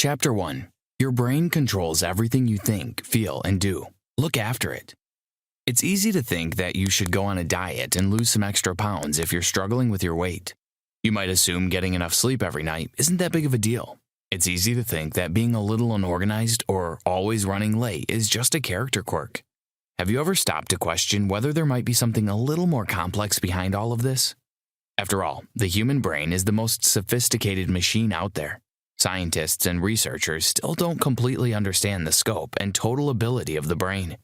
Chapter 1. Your brain controls everything you think, feel, and do. Look after it. It's easy to think that you should go on a diet and lose some extra pounds if you're struggling with your weight. You might assume getting enough sleep every night isn't that big of a deal. It's easy to think that being a little unorganized or always running late is just a character quirk. Have you ever stopped to question whether there might be something a little more complex behind all of this? After all, the human brain is the most sophisticated machine out there. Scientists and researchers still don't completely understand the scope and total ability of the brain.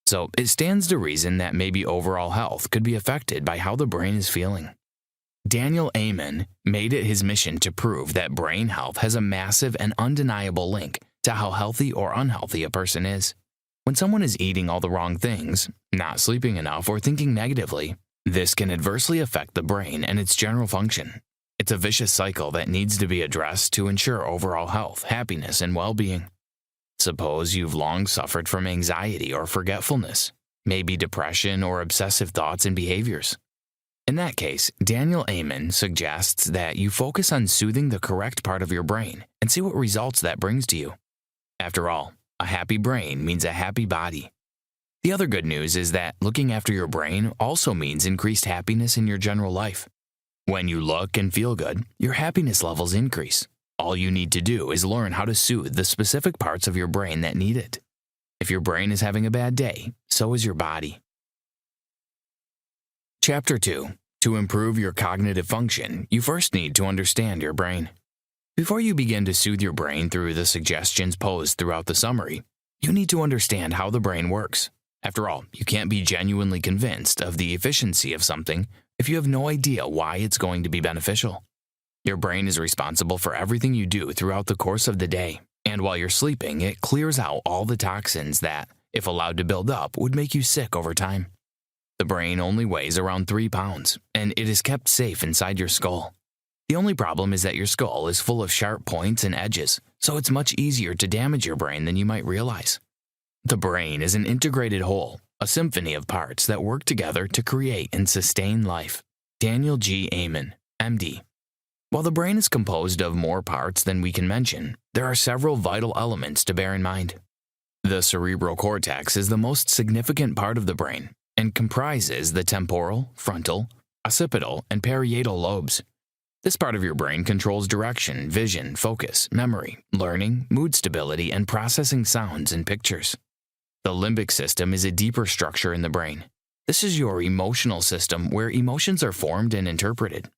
So it stands to reason that maybe overall health could be affected by how the brain is feeling. Daniel Amen made it his mission to prove that brain health has a massive and undeniable link to how healthy or unhealthy a person is. When someone is eating all the wrong things, not sleeping enough, or thinking negatively, this can adversely affect the brain and its general function. It's a vicious cycle that needs to be addressed to ensure overall health, happiness, and well-being. Suppose you've long suffered from anxiety or forgetfulness, maybe depression or obsessive thoughts and behaviors. In that case, Daniel Amen suggests that you focus on soothing the correct part of your brain and see what results that brings to you. After all, a happy brain means a happy body. The other good news is that looking after your brain also means increased happiness in your general life. When you look and feel good, your happiness levels increase. All you need to do is learn how to soothe the specific parts of your brain that need it. If your brain is having a bad day, so is your body. Chapter 2. To improve your cognitive function, you first need to understand your brain. Before you begin to soothe your brain through the suggestions posed throughout the summary, you need to understand how the brain works. After all, you can't be genuinely convinced of the efficiency of something if you have no idea why it's going to be beneficial. Your brain is responsible for everything you do throughout the course of the day, and while you're sleeping, it clears out all the toxins that, if allowed to build up, would make you sick over time. The brain only weighs around 3 pounds, and it is kept safe inside your skull. The only problem is that your skull is full of sharp points and edges, so it's much easier to damage your brain than you might realize. The brain is an integrated whole, a symphony of parts that work together to create and sustain life. Daniel G. Amen, MD. While the brain is composed of more parts than we can mention, there are several vital elements to bear in mind. The cerebral cortex is the most significant part of the brain and comprises the temporal, frontal, occipital, and parietal lobes. This part of your brain controls direction, vision, focus, memory, learning, mood stability, and processing sounds and pictures. The limbic system is a deeper structure in the brain. This is your emotional system where emotions are formed and interpreted.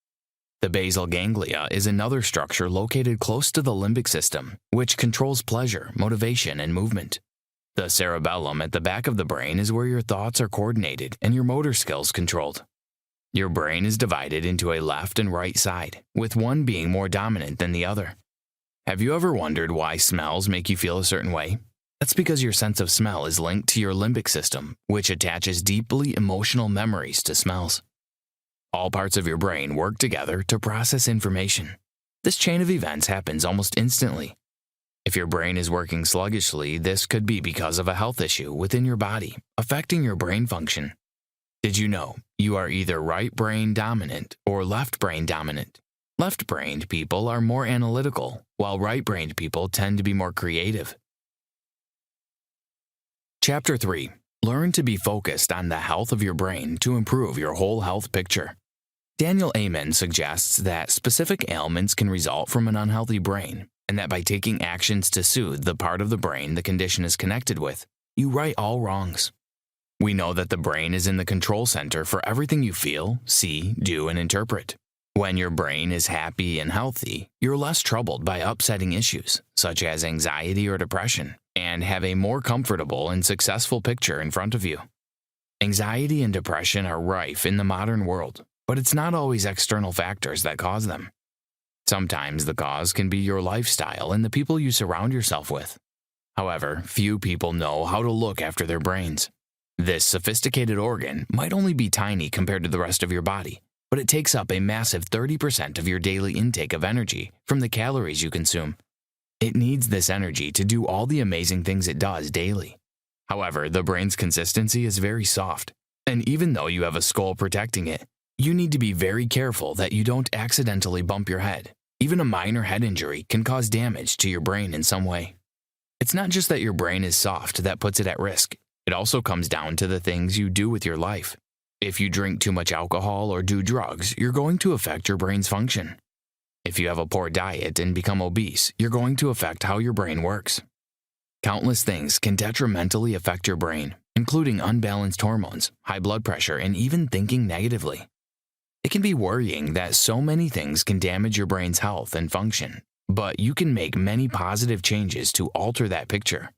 The basal ganglia is another structure located close to the limbic system, which controls pleasure, motivation, and movement. The cerebellum at the back of the brain is where your thoughts are coordinated and your motor skills controlled. Your brain is divided into a left and right side, with one being more dominant than the other. Have you ever wondered why smells make you feel a certain way? That's because your sense of smell is linked to your limbic system, which attaches deeply emotional memories to smells. All parts of your brain work together to process information. This chain of events happens almost instantly. If your brain is working sluggishly, this could be because of a health issue within your body, affecting your brain function. Did you know you are either right brain dominant or left brain dominant? Left-brained people are more analytical, while right-brained people tend to be more creative. Chapter 3. Learn to be focused on the health of your brain to improve your whole health picture. Daniel Amen suggests that specific ailments can result from an unhealthy brain, and that by taking actions to soothe the part of the brain the condition is connected with, you right all wrongs. We know that the brain is in the control center for everything you feel, see, do, and interpret. When your brain is happy and healthy, you're less troubled by upsetting issues, such as anxiety or depression, and have a more comfortable and successful picture in front of you. Anxiety and depression are rife in the modern world, but it's not always external factors that cause them. Sometimes the cause can be your lifestyle and the people you surround yourself with. However, few people know how to look after their brains. This sophisticated organ might only be tiny compared to the rest of your body, but it takes up a massive 30% of your daily intake of energy from the calories you consume. It needs this energy to do all the amazing things it does daily. However, the brain's consistency is very soft, and even though you have a skull protecting it, you need to be very careful that you don't accidentally bump your head, Even a minor head injury can cause damage to your brain in some way. It's not just that your brain is soft that puts it at risk. It also comes down to the things you do with your life. If you drink too much alcohol or do drugs, you're going to affect your brain's function. If you have a poor diet and become obese, you're going to affect how your brain works. Countless things can detrimentally affect your brain, including unbalanced hormones, high blood pressure, and even thinking negatively. It can be worrying that so many things can damage your brain's health and function, but you can make many positive changes to alter that picture.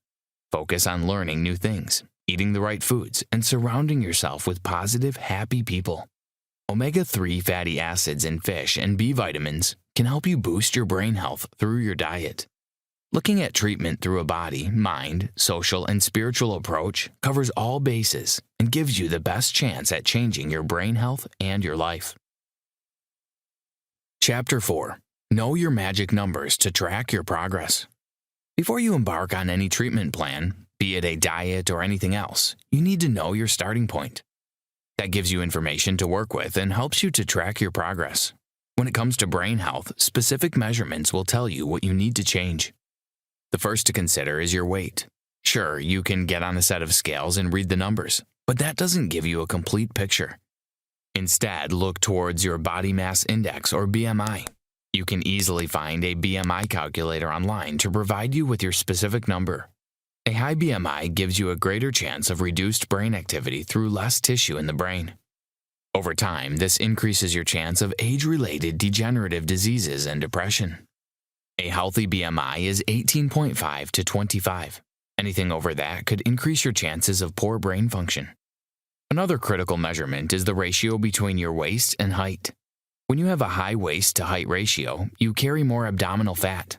Focus on learning new things, eating the right foods, and surrounding yourself with positive, happy people. Omega-3 fatty acids in fish and B vitamins can help you boost your brain health through your diet. Looking at treatment through a body, mind, social, and spiritual approach covers all bases and gives you the best chance at changing your brain health and your life. Chapter 4. Know your magic numbers to track your progress. Before you embark on any treatment plan, be it a diet or anything else, you need to know your starting point. That gives you information to work with and helps you to track your progress. When it comes to brain health, specific measurements will tell you what you need to change. The first to consider is your weight. Sure, you can get on a set of scales and read the numbers, but that doesn't give you a complete picture. Instead, look towards your body mass index or BMI. You can easily find a BMI calculator online to provide you with your specific number. A high BMI gives you a greater chance of reduced brain activity through less tissue in the brain. Over time, this increases your chance of age-related degenerative diseases and depression. A healthy BMI is 18.5 to 25. Anything over that could increase your chances of poor brain function. Another critical measurement is the ratio between your waist and height. When you have a high waist to height ratio, you carry more abdominal fat.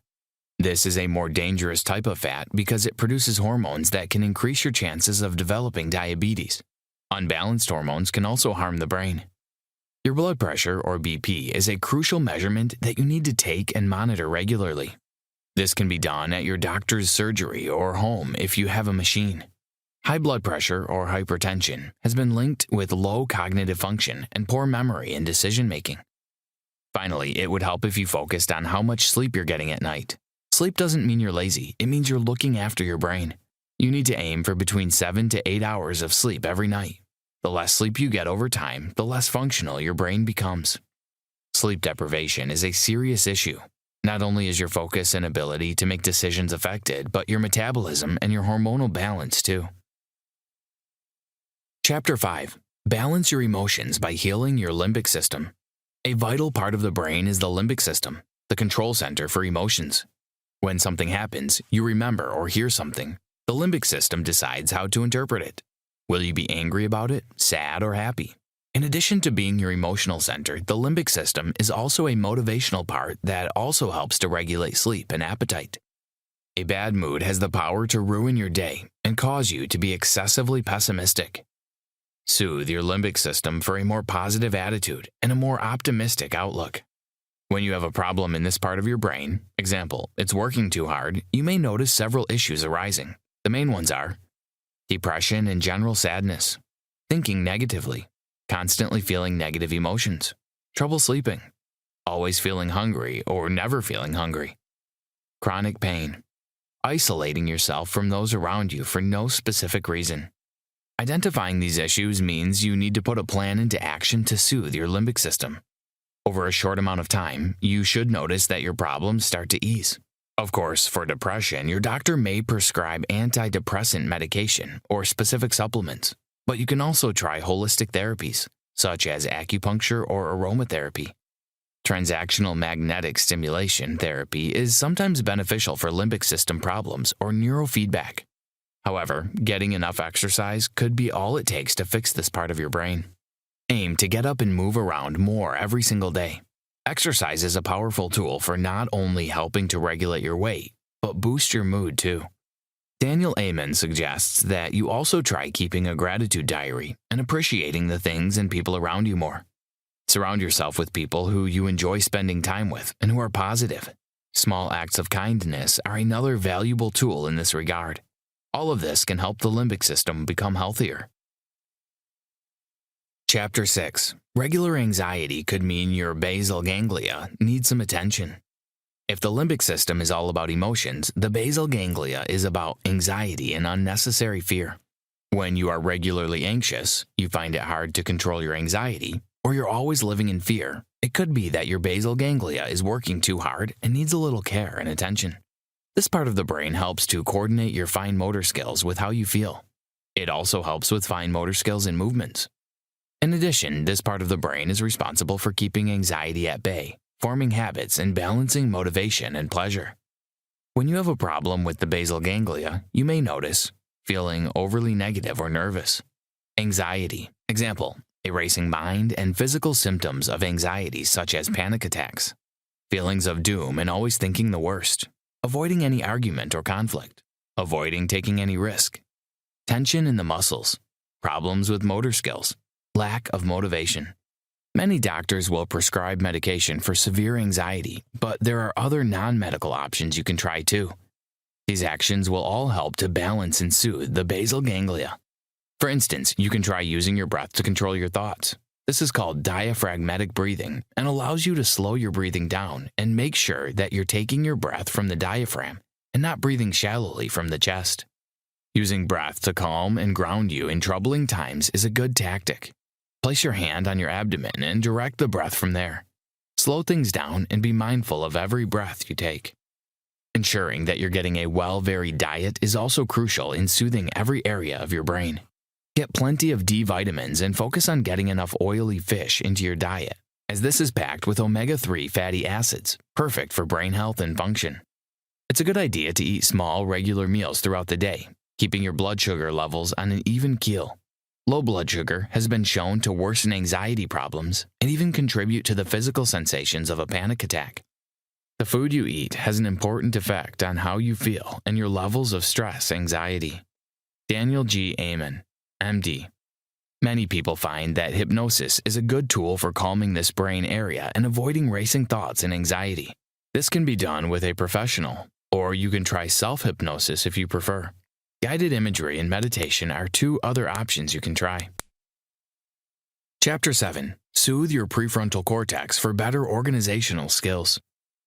This is a more dangerous type of fat because it produces hormones that can increase your chances of developing diabetes. Unbalanced hormones can also harm the brain. Your blood pressure, or BP, is a crucial measurement that you need to take and monitor regularly. This can be done at your doctor's surgery or home if you have a machine. High blood pressure, or hypertension, has been linked with low cognitive function and poor memory and decision-making. Finally, it would help if you focused on how much sleep you're getting at night. Sleep doesn't mean you're lazy, it means you're looking after your brain. You need to aim for between 7 to 8 hours of sleep every night. The less sleep you get over time, the less functional your brain becomes. Sleep deprivation is a serious issue. Not only is your focus and ability to make decisions affected, but your metabolism and your hormonal balance too. Chapter 5. Balance your emotions by healing your limbic system. A vital part of the brain is the limbic system, the control center for emotions. When something happens, you remember or hear something, the limbic system decides how to interpret it. Will you be angry about it, sad, or happy? In addition to being your emotional center, the limbic system is also a motivational part that also helps to regulate sleep and appetite. A bad mood has the power to ruin your day and cause you to be excessively pessimistic. Soothe your limbic system for a more positive attitude and a more optimistic outlook. When you have a problem in this part of your brain, example, it's working too hard, you may notice several issues arising. The main ones are depression and general sadness, thinking negatively, constantly feeling negative emotions, trouble sleeping, always feeling hungry or never feeling hungry, chronic pain, isolating yourself from those around you for no specific reason. Identifying these issues means you need to put a plan into action to soothe your limbic system. Over a short amount of time, you should notice that your problems start to ease. Of course, for depression, your doctor may prescribe antidepressant medication or specific supplements, but you can also try holistic therapies, such as acupuncture or aromatherapy. Transactional magnetic stimulation therapy is sometimes beneficial for limbic system problems or neurofeedback. However, getting enough exercise could be all it takes to fix this part of your brain. Aim to get up and move around more every single day. Exercise is a powerful tool for not only helping to regulate your weight, but boost your mood too. Daniel Amen suggests that you also try keeping a gratitude diary and appreciating the things and people around you more. Surround yourself with people who you enjoy spending time with and who are positive. Small acts of kindness are another valuable tool in this regard. All of this can help the limbic system become healthier. Chapter 6. Regular anxiety could mean your basal ganglia need some attention. If the limbic system is all about emotions, the basal ganglia is about anxiety and unnecessary fear. When you are regularly anxious, you find it hard to control your anxiety, or you're always living in fear, it could be that your basal ganglia is working too hard and needs a little care and attention. This part of the brain helps to coordinate your fine motor skills with how you feel. It also helps with fine motor skills and movements. In addition, this part of the brain is responsible for keeping anxiety at bay, forming habits, and balancing motivation and pleasure. When you have a problem with the basal ganglia, you may notice feeling overly negative or nervous. Anxiety. Example, a racing mind and physical symptoms of anxiety such as panic attacks. Feelings of doom and always thinking the worst. Avoiding any argument or conflict. Avoiding taking any risk. Tension in the muscles. Problems with motor skills. Lack of motivation. Many doctors will prescribe medication for severe anxiety, but there are other non-medical options you can try too. These actions will all help to balance and soothe the basal ganglia. For instance, you can try using your breath to control your thoughts. This is called diaphragmatic breathing and allows you to slow your breathing down and make sure that you're taking your breath from the diaphragm and not breathing shallowly from the chest. Using breath to calm and ground you in troubling times is a good tactic. Place your hand on your abdomen and direct the breath from there. Slow things down and be mindful of every breath you take. Ensuring that you're getting a well-varied diet is also crucial in soothing every area of your brain. Get plenty of D vitamins and focus on getting enough oily fish into your diet, as this is packed with omega-3 fatty acids, perfect for brain health and function. It's a good idea to eat small, regular meals throughout the day, keeping your blood sugar levels on an even keel. Low blood sugar has been shown to worsen anxiety problems and even contribute to the physical sensations of a panic attack. The food you eat has an important effect on how you feel and your levels of stress, anxiety. Daniel G. Amen, MD. Many people find that hypnosis is a good tool for calming this brain area and avoiding racing thoughts and anxiety. This can be done with a professional, or you can try self-hypnosis if you prefer. Guided imagery and meditation are two other options you can try. Chapter 7. Soothe your prefrontal cortex for better organizational skills.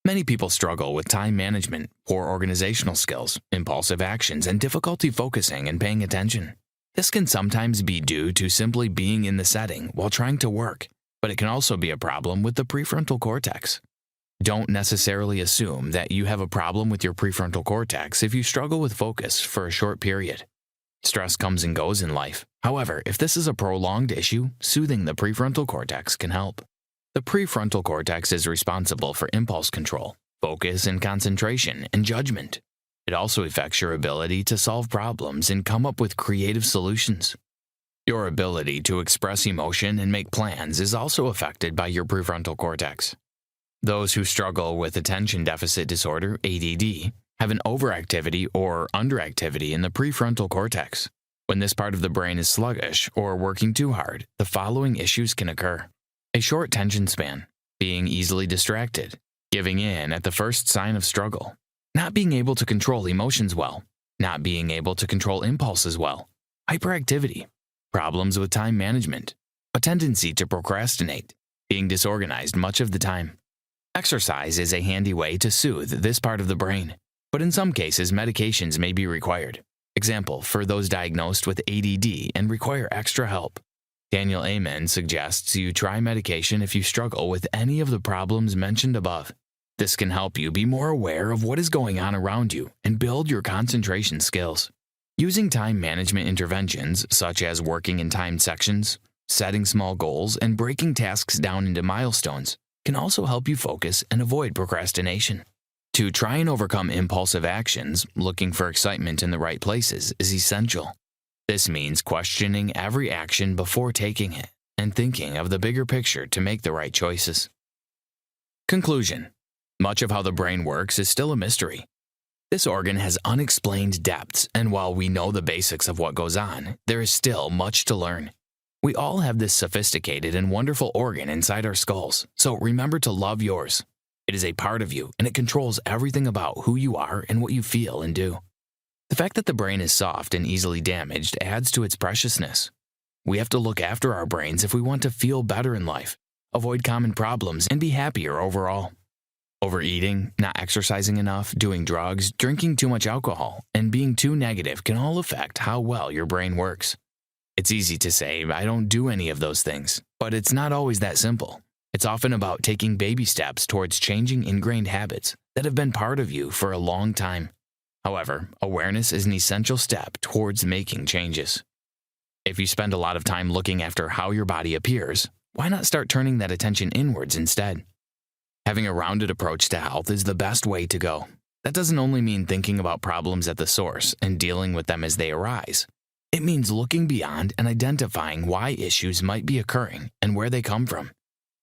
Many people struggle with time management, poor organizational skills, impulsive actions, and difficulty focusing and paying attention. This can sometimes be due to simply being in the setting while trying to work, but it can also be a problem with the prefrontal cortex. Don't necessarily assume that you have a problem with your prefrontal cortex if you struggle with focus for a short period. Stress comes and goes in life. However, if this is a prolonged issue, soothing the prefrontal cortex can help. The prefrontal cortex is responsible for impulse control, focus and concentration, and judgment. It also affects your ability to solve problems and come up with creative solutions. Your ability to express emotion and make plans is also affected by your prefrontal cortex. Those who struggle with attention deficit disorder, ADD, have an overactivity or underactivity in the prefrontal cortex. When this part of the brain is sluggish or working too hard, the following issues can occur. A short attention span, being easily distracted, giving in at the first sign of struggle, not being able to control emotions well, not being able to control impulses well, hyperactivity, problems with time management, a tendency to procrastinate, being disorganized much of the time. Exercise is a handy way to soothe this part of the brain, but in some cases medications may be required. Example, for those diagnosed with ADD and require extra help. Daniel Amen suggests you try medication if you struggle with any of the problems mentioned above. This can help you be more aware of what is going on around you and build your concentration skills. Using time management interventions, such as working in timed sections, setting small goals, and breaking tasks down into milestones, can also help you focus and avoid procrastination. To try and overcome impulsive actions, looking for excitement in the right places is essential. This means questioning every action before taking it and thinking of the bigger picture to make the right choices. Conclusion. Much of how the brain works is still a mystery. This organ has unexplained depths, and while we know the basics of what goes on, there is still much to learn. We all have this sophisticated and wonderful organ inside our skulls, so remember to love yours. It is a part of you, and it controls everything about who you are and what you feel and do. The fact that the brain is soft and easily damaged adds to its preciousness. We have to look after our brains if we want to feel better in life, avoid common problems, and be happier overall. Overeating, not exercising enough, doing drugs, drinking too much alcohol, and being too negative can all affect how well your brain works. It's easy to say, I don't do any of those things, but it's not always that simple. It's often about taking baby steps towards changing ingrained habits that have been part of you for a long time. However, awareness is an essential step towards making changes. If you spend a lot of time looking after how your body appears, why not start turning that attention inwards instead? Having a rounded approach to health is the best way to go. That doesn't only mean thinking about problems at the source and dealing with them as they arise. It means looking beyond and identifying why issues might be occurring and where they come from.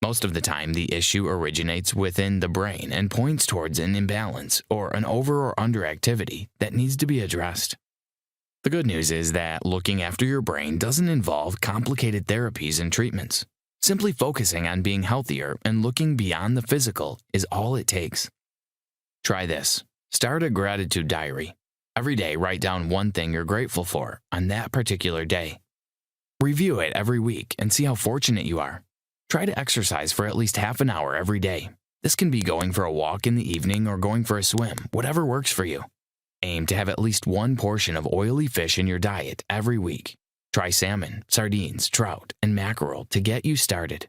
Most of the time, the issue originates within the brain and points towards an imbalance or an over or under activity that needs to be addressed. The good news is that looking after your brain doesn't involve complicated therapies and treatments. Simply focusing on being healthier and looking beyond the physical is all it takes. Try this. Start a gratitude diary. Every day, write down one thing you're grateful for on that particular day. Review it every week and see how fortunate you are. Try to exercise for at least half an hour every day. This can be going for a walk in the evening or going for a swim, whatever works for you. Aim to have at least one portion of oily fish in your diet every week. Try salmon, sardines, trout, and mackerel to get you started.